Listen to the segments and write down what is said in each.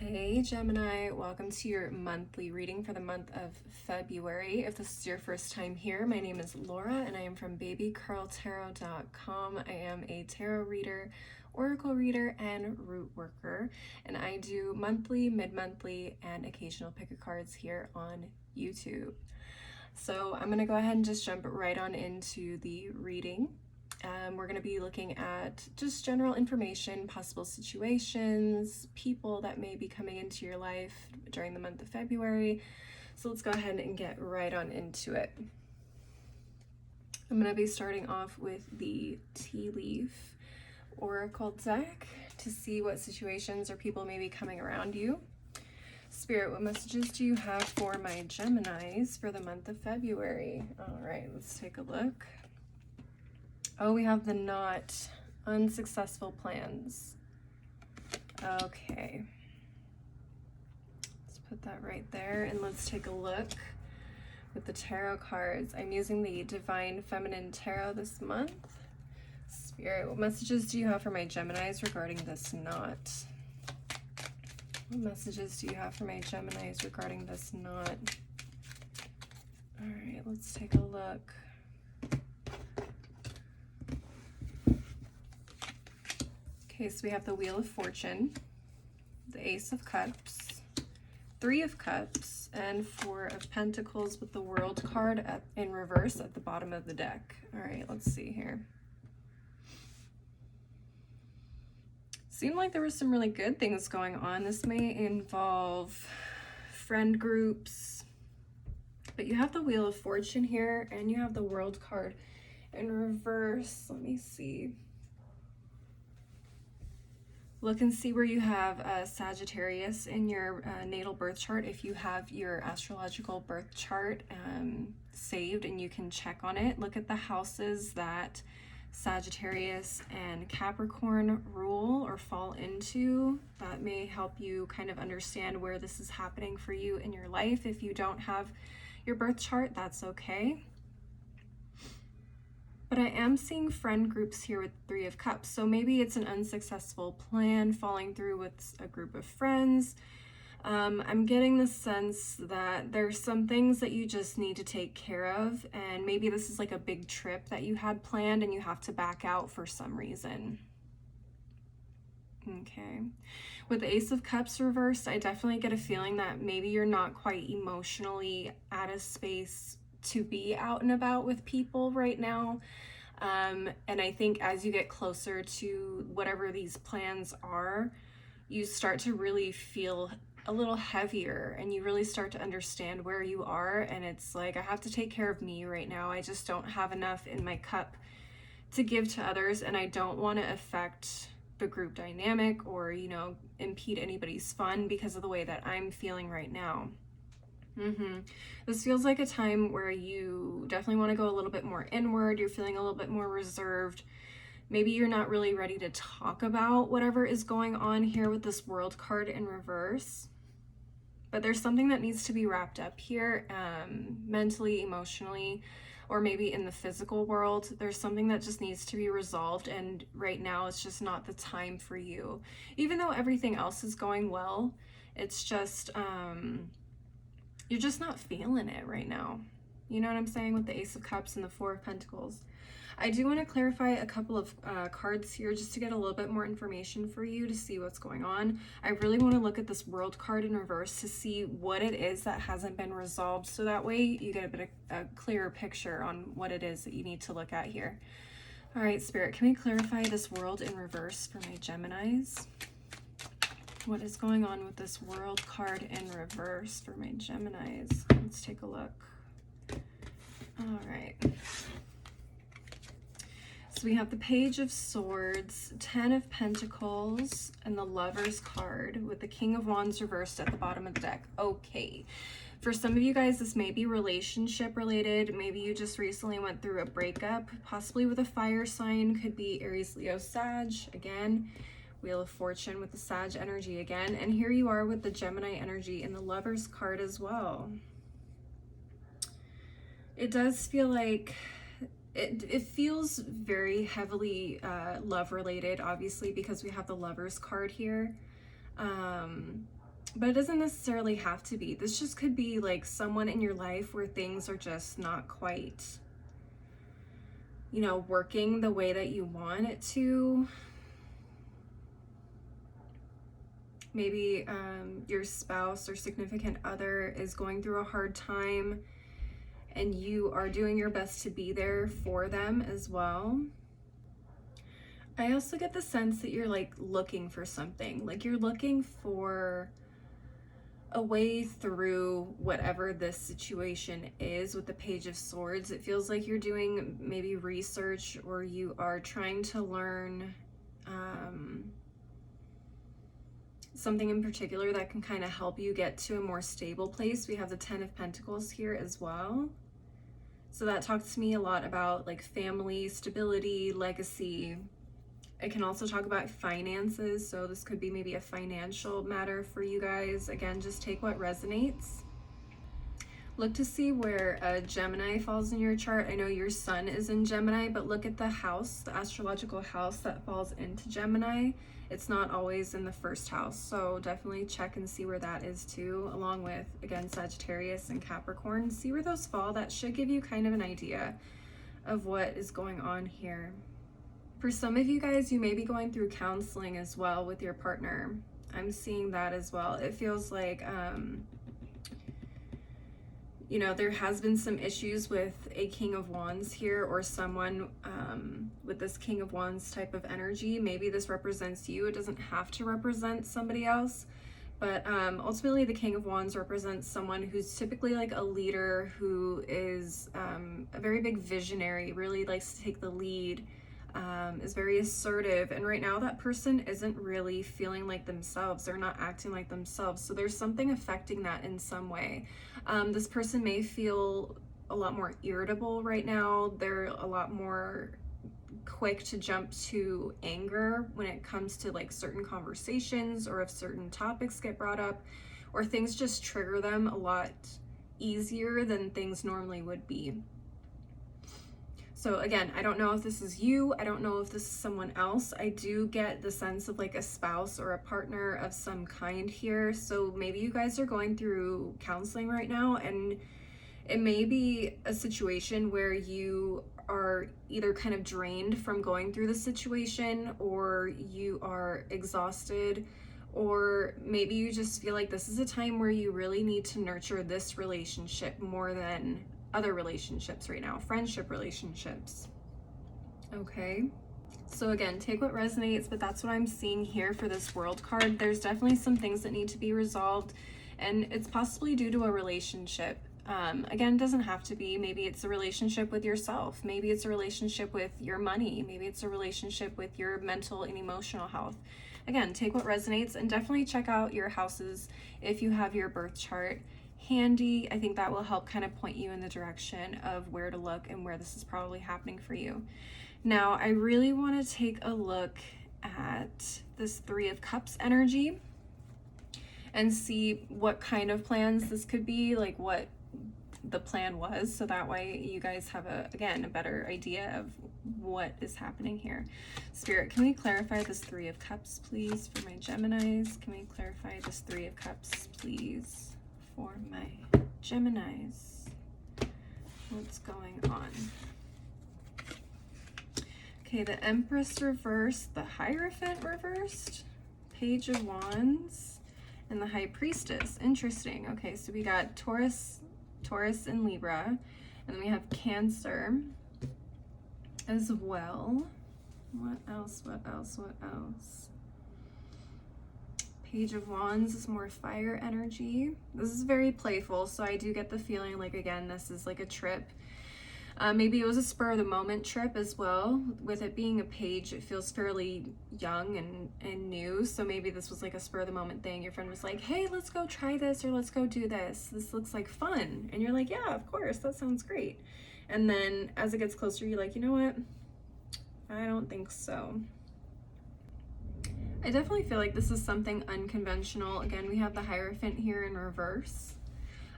Hey Gemini, welcome to your monthly reading for the month of February. If this is your first time here, my name is Laura and I am from babycurltarot.com. I am a tarot reader, oracle reader, and root worker, and I do monthly, mid-monthly, and occasional pick-a-cards here on YouTube. So I'm going to go ahead and just jump right on into the reading. We're going to be looking at just general information, possible situations, people that may be coming into your life during the month of February. So let's go ahead and get right on into it. I'm going to be starting off with the Tea Leaf Oracle deck to see what situations or people may be coming around you. Spirit, what messages do you have for my Geminis for the month of February? All right, let's take a look. Oh, we have the knot, unsuccessful plans. Okay. Let's put that right there and let's take a look with the tarot cards. I'm using the Divine Feminine Tarot this month. Spirit, what messages do you have for my Geminis regarding this knot? What messages do you have for my Geminis regarding this knot? All right, let's take a look. Okay, so we have the Wheel of Fortune, the Ace of Cups, Three of Cups, and Four of Pentacles with the World card in reverse at the bottom of the deck. All right, let's see here. Seemed like there were some really good things going on. This may involve friend groups, but you have the Wheel of Fortune here and you have the World card in reverse. Let me see. Look and see where you have Sagittarius in your natal birth chart. If you have your astrological birth chart saved and you can check on it, look at the houses that Sagittarius and Capricorn rule or fall into. That may help you kind of understand where this is happening for you in your life. If you don't have your birth chart, that's okay. But I am seeing friend groups here with Three of Cups. So maybe it's an unsuccessful plan falling through with a group of friends. I'm getting the sense that there's some things that you just need to take care of. And maybe this is like a big trip that you had planned and you have to back out for some reason. Okay. With the Ace of Cups reversed, I definitely get a feeling that maybe you're not quite emotionally at a space to be out and about with people right now. And I think as you get closer to whatever these plans are, you start to really feel a little heavier and you really start to understand where you are. And it's like, I have to take care of me right now. I just don't have enough in my cup to give to others. And I don't want to affect the group dynamic or, you know, impede anybody's fun because of the way that I'm feeling right now. This feels like a time where you definitely want to go a little bit more inward. You're feeling a little bit more reserved. Maybe you're not really ready to talk about whatever is going on here with this World card in reverse. But there's something that needs to be wrapped up here, mentally, emotionally, or maybe in the physical world. There's something that just needs to be resolved, and right now it's just not the time for you. Even though everything else is going well, it's just you're just not feeling it right now. You know what I'm saying with the Ace of Cups and the Four of Pentacles. I do want to clarify a couple of cards here just to get a little bit more information for you to see what's going on. I really want to look at this World card in reverse to see what it is that hasn't been resolved, so that way you get a clearer picture on what it is that you need to look at here. All right, Spirit, can we clarify this World in reverse for my Geminis? What is going on with this World card in reverse for my Geminis? Let's take a look. All right. So we have the Page of Swords, Ten of Pentacles, and the Lover's card with the King of Wands reversed at the bottom of the deck. Okay. For some of you guys, this may be relationship related. Maybe you just recently went through a breakup, possibly with a fire sign. Could be Aries, Leo, Sag. Again, Wheel of Fortune with the Sag energy again. And here you are with the Gemini energy and the Lover's card as well. It does feel like it feels very heavily love related, obviously, because we have the Lover's card here. but it doesn't necessarily have to be. This just could be like someone in your life where things are just not quite, you know, working the way that you want it to. Maybe your spouse or significant other is going through a hard time and you are doing your best to be there for them as well. I also get the sense that you're like looking for something, like you're looking for a way through whatever this situation is with the Page of Swords. It feels like you're doing maybe research, or you are trying to learn something in particular that can kind of help you get to a more stable place. We have the Ten of Pentacles here as well. So that talks to me a lot about like family, stability, legacy. It can also talk about finances. So this could be maybe a financial matter for you guys. Again, just take what resonates. Look to see where Gemini falls in your chart. I know your sun is in Gemini, but look at the house, the astrological house that falls into Gemini. It's not always in the first house. So definitely check and see where that is too, along with, again, Sagittarius and Capricorn. See where those fall. That should give you kind of an idea of what is going on here. For some of you guys, you may be going through counseling as well with your partner. I'm seeing that as well. It feels like, you know, there has been some issues with a King of Wands here, or someone with this King of Wands type of energy. Maybe this represents you. It doesn't have to represent somebody else. But ultimately, the King of Wands represents someone who's typically like a leader, who is a very big visionary, really likes to take the lead, is very assertive. And right now that person isn't really feeling like themselves. They're not acting like themselves. So there's something affecting that in some way. This person may feel a lot more irritable right now. They're a lot more quick to jump to anger when it comes to like certain conversations, or if certain topics get brought up, or things just trigger them a lot easier than things normally would be. So again, I don't know if this is you. I don't know if this is someone else. I do get the sense of like a spouse or a partner of some kind here. So maybe you guys are going through counseling right now, and it may be a situation where you are either kind of drained from going through the situation, or you are exhausted, or maybe you just feel like this is a time where you really need to nurture this relationship more than other relationships right now, friendship relationships. Okay, so again, take what resonates, but that's what I'm seeing here for this World card. There's definitely some things that need to be resolved, and it's possibly due to a relationship. Again, it doesn't have to be. Maybe it's a relationship with yourself. Maybe it's a relationship with your money. Maybe it's a relationship with your mental and emotional health. Again, take what resonates, and definitely check out your houses if you have your birth chart handy. I think that will help kind of point you in the direction of where to look and where this is probably happening for you. Now, I really want to take a look at this Three of Cups energy and see what kind of plans this could be, like what the plan was, so that way you guys have a better idea of what is happening here. Spirit, can we clarify this Three of Cups, please, for my Geminis? Can we clarify this Three of Cups, please, for my Geminis? What's going on? Okay, the Empress reversed, the Hierophant reversed, Page of Wands, and the High Priestess. Interesting. Okay, so we got Taurus and Libra, and then we have Cancer as well. What else? Page of Wands is more fire energy. This is very playful, so I do get the feeling like, again, this is like a trip. Maybe it was a spur of the moment trip as well. With it being a page, it feels fairly young and new. So maybe this was like a spur of the moment thing. Your friend was like, hey, let's go try this, or let's go do this. This looks like fun. And you're like, yeah, of course, that sounds great. And then as it gets closer, you're like, you know what? I don't think so. I definitely feel like this is something unconventional. Again, we have the Hierophant here in reverse.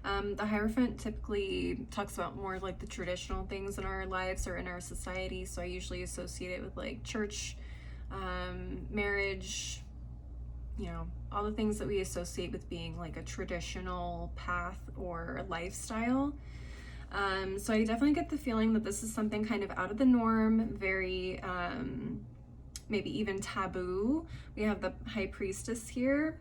The Hierophant typically talks about more like the traditional things in our lives or in our society. So I usually associate it with like church, marriage, you know, all the things that we associate with being like a traditional path or lifestyle. So I definitely get the feeling that this is something kind of out of the norm, very maybe even taboo. We have the High Priestess here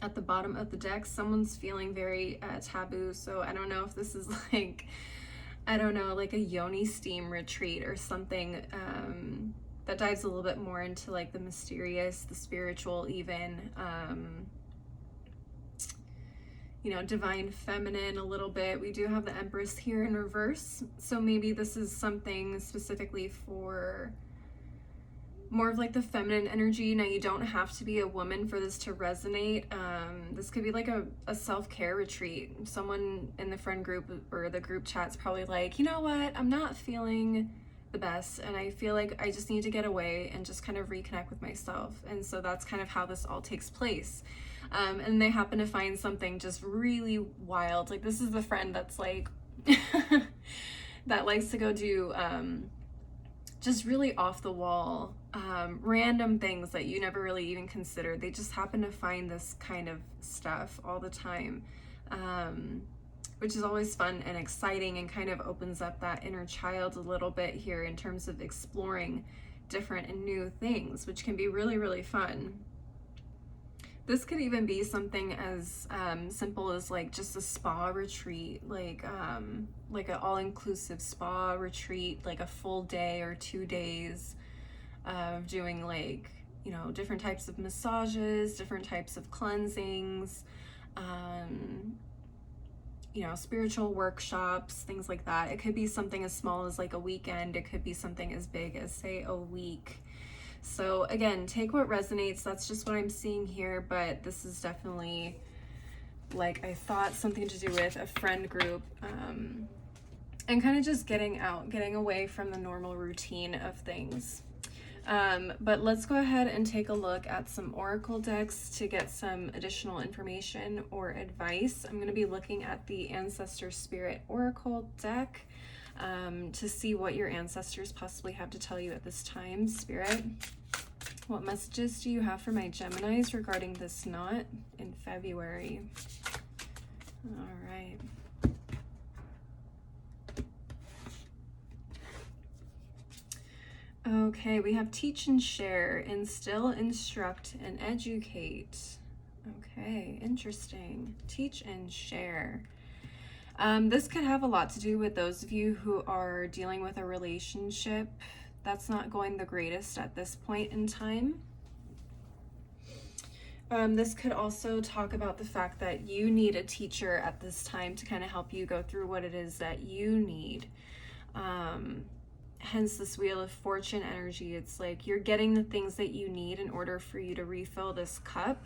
at the bottom of the deck. Someone's feeling very taboo. So I don't know if this is like, I don't know, like a yoni steam retreat or something that dives a little bit more into like the mysterious, the spiritual even, you know, divine feminine a little bit. We do have the Empress here in reverse. So maybe this is something specifically for more of like the feminine energy. Now, you don't have to be a woman for this to resonate. This could be like a self-care retreat. Someone in the friend group or the group chat's probably like, you know what, I'm not feeling the best and I feel like I just need to get away and just kind of reconnect with myself. And so that's kind of how this all takes place. And they happen to find something just really wild. Like this is the friend that's like, that likes to go do just really off the wall, random things that you never really even considered. They just happen to find this kind of stuff all the time, which is always fun and exciting and kind of opens up that inner child a little bit here in terms of exploring different and new things, which can be really, really fun. This could even be something as simple as like just a spa retreat, like an all-inclusive spa retreat, like a full day or 2 days of doing like, you know, different types of massages, different types of cleansings, you know, spiritual workshops, things like that. It could be something as small as like a weekend. It could be something as big as say a week. So again, take what resonates. That's just what I'm seeing here, but this is definitely, like I thought, something to do with a friend group, and kind of just getting out, getting away from the normal routine of things. But let's go ahead and take a look at some oracle decks to get some additional information or advice. I'm going to be looking at the Ancestor Spirit Oracle deck to see what your ancestors possibly have to tell you at this time. Spirit, what messages do you have for my Geminis regarding this knot in February? All right. Okay, we have teach and share, instill, instruct, and educate. Okay, interesting. Teach and share. This could have a lot to do with those of you who are dealing with a relationship that's not going the greatest at this point in time. This could also talk about the fact that you need a teacher at this time to kind of help you go through what it is that you need. Hence this Wheel of Fortune energy. It's like you're getting the things that you need in order for you to refill this cup.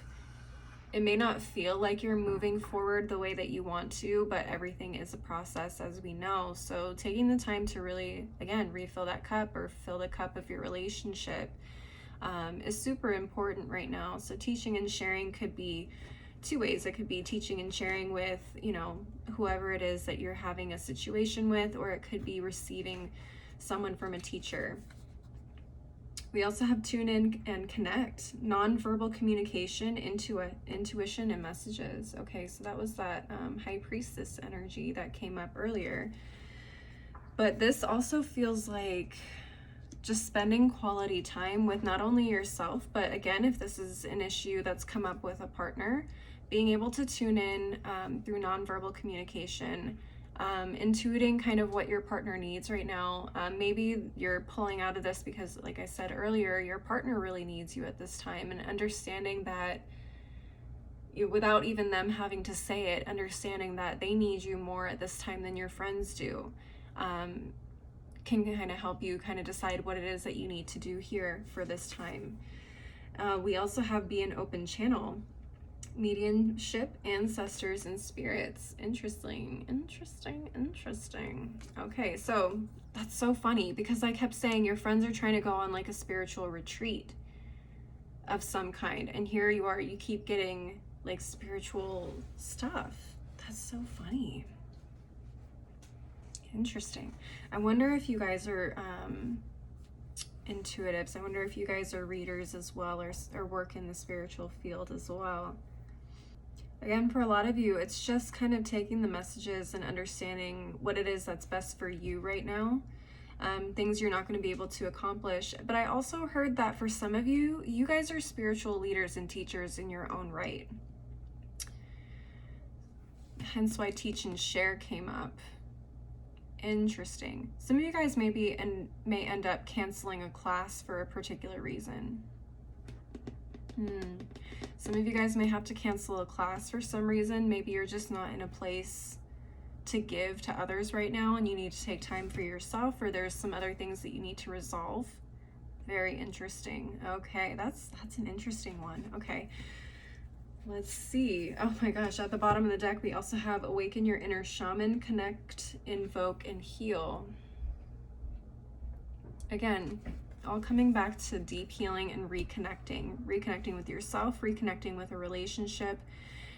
It may not feel like you're moving forward the way that you want to, but everything is a process, as we know. So taking the time to really, again, refill that cup or fill the cup of your relationship is super important right now. So teaching and sharing could be two ways. It could be teaching and sharing with, you know, whoever it is that you're having a situation with, or it could be receiving someone from a teacher. We also have tune in and connect, nonverbal communication, intuition, and messages. Okay, so that was that High Priestess energy that came up earlier. But this also feels like just spending quality time with not only yourself, but again, if this is an issue that's come up with a partner, being able to tune in through nonverbal communication, intuiting kind of what your partner needs right now. Maybe you're pulling out of this because, like I said earlier, your partner really needs you at this time, and understanding that without even them having to say it, understanding that they need you more at this time than your friends do, can kind of help you kind of decide what it is that you need to do here for this time. We also have be an open channel, mediumship, ancestors, and spirits. Interesting. Okay, so that's so funny because I kept saying your friends are trying to go on like a spiritual retreat of some kind, and here you are, you keep getting like spiritual stuff. That's so funny. Interesting. I wonder if you guys are intuitives. I wonder if you guys are readers as well, or work in the spiritual field as well. Again, for a lot of you, it's just kind of taking the messages and understanding what it is that's best for you right now. Things you're not going to be able to accomplish. But I also heard that for some of you, you guys are spiritual leaders and teachers in your own right. Hence why teach and share came up. Interesting. Some of you guys may end up canceling a class for a particular reason. Some of you guys may have to cancel a class for some reason. Maybe you're just not in a place to give to others right now and you need to take time for yourself, or there's some other things that you need to resolve. Very interesting. Okay, that's an interesting one. Okay, let's see. Oh my gosh, at the bottom of the deck we also have awaken your inner shaman, connect, invoke, and heal. Again, all coming back to deep healing and reconnecting with yourself, reconnecting with a relationship,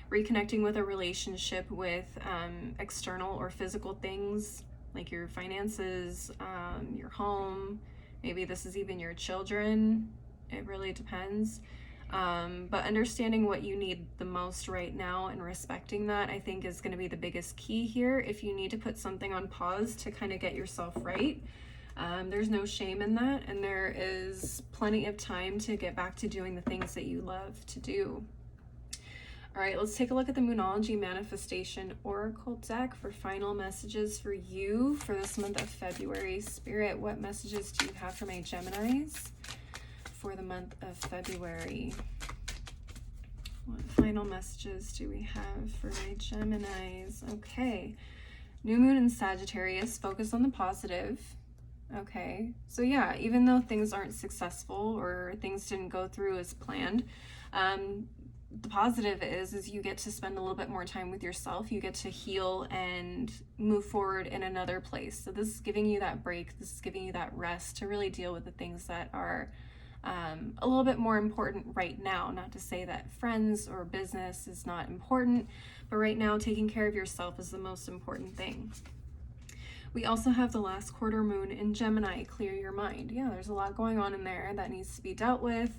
reconnecting with a relationship with external or physical things like your finances, your home. Maybe this is even your children. It really depends. But understanding what you need the most right now and respecting that, I think, is going to be the biggest key here. If you need to put something on pause to kind of get yourself right, there's no shame in that, and there is plenty of time to get back to doing the things that you love to do. All right, let's take a look at the Moonology Manifestation Oracle deck for final messages for you for this month of February. Spirit, what messages do you have for my Geminis for the month of February? What final messages do we have for my Geminis? Okay, new moon in Sagittarius, focus on the positive. Okay, so yeah, even though things aren't successful or things didn't go through as planned, the positive is you get to spend a little bit more time with yourself. You get to heal and move forward in another place. So this is giving you that break. This is giving you that rest to really deal with the things that are a little bit more important right now. Not to say that friends or business is not important, but right now taking care of yourself is the most important thing. We also have the last quarter moon in Gemini, clear your mind. Yeah, there's a lot going on in there that needs to be dealt with.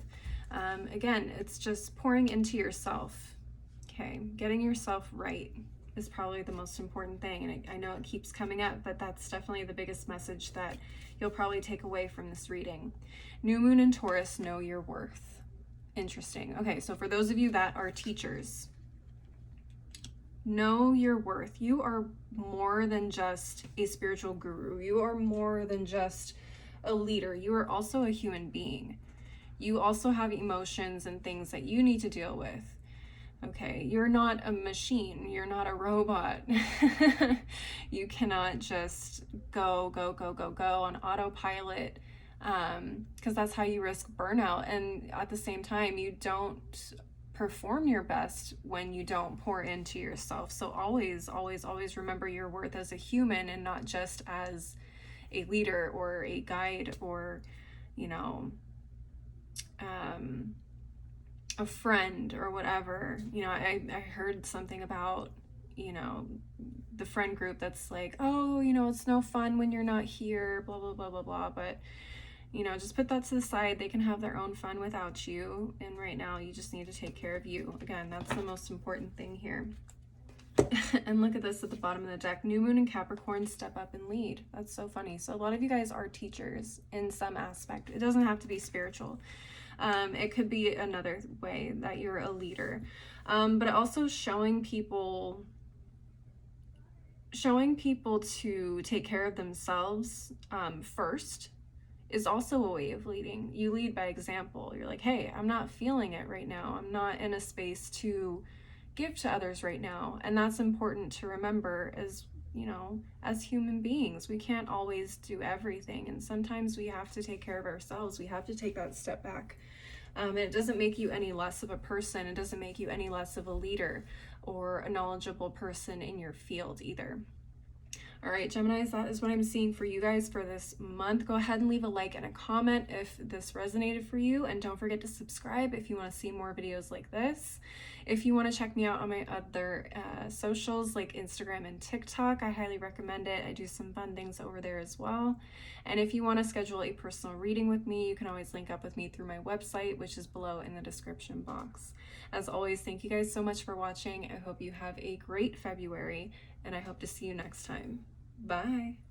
Again, it's just pouring into yourself. Okay, getting yourself right is probably the most important thing. And I know it keeps coming up, but that's definitely the biggest message that you'll probably take away from this reading. New moon in Taurus, know your worth. Interesting. Okay, so for those of you that are teachers, know your worth. You are more than just a spiritual guru. You are more than just a leader. You are also a human being. You also have emotions and things that you need to deal with. Okay, you're not a machine. You're not a robot. You cannot just go on autopilot, because that's how you risk burnout. And at the same time, you don't perform your best when you don't pour into yourself. So always remember your worth as a human and not just as a leader or a guide or, you know, a friend or whatever. You know, I heard something about, you know, the friend group that's like, oh, you know, it's no fun when you're not here, blah, blah, blah, blah, blah. But, you know, just put that to the side. They can have their own fun without you. And right now you just need to take care of you. Again, that's the most important thing here. And look at this at the bottom of the deck. New moon in Capricorn, step up and lead. That's so funny. So a lot of you guys are teachers in some aspect. It doesn't have to be spiritual. It could be another way that you're a leader. But also showing people to take care of themselves first is also a way of leading. You lead by example. You're like, hey, I'm not feeling it right now. I'm not in a space to give to others right now. And that's important to remember as, you know, as human beings. We can't always do everything. And sometimes we have to take care of ourselves. We have to take that step back. And it doesn't make you any less of a person. It doesn't make you any less of a leader or a knowledgeable person in your field either. All right, Geminis, that is what I'm seeing for you guys for this month. Go ahead and leave a like and a comment if this resonated for you. And don't forget to subscribe if you want to see more videos like this. If you want to check me out on my other socials like Instagram and TikTok, I highly recommend it. I do some fun things over there as well. And if you want to schedule a personal reading with me, you can always link up with me through my website, which is below in the description box. As always, thank you guys so much for watching. I hope you have a great February, and I hope to see you next time. Bye.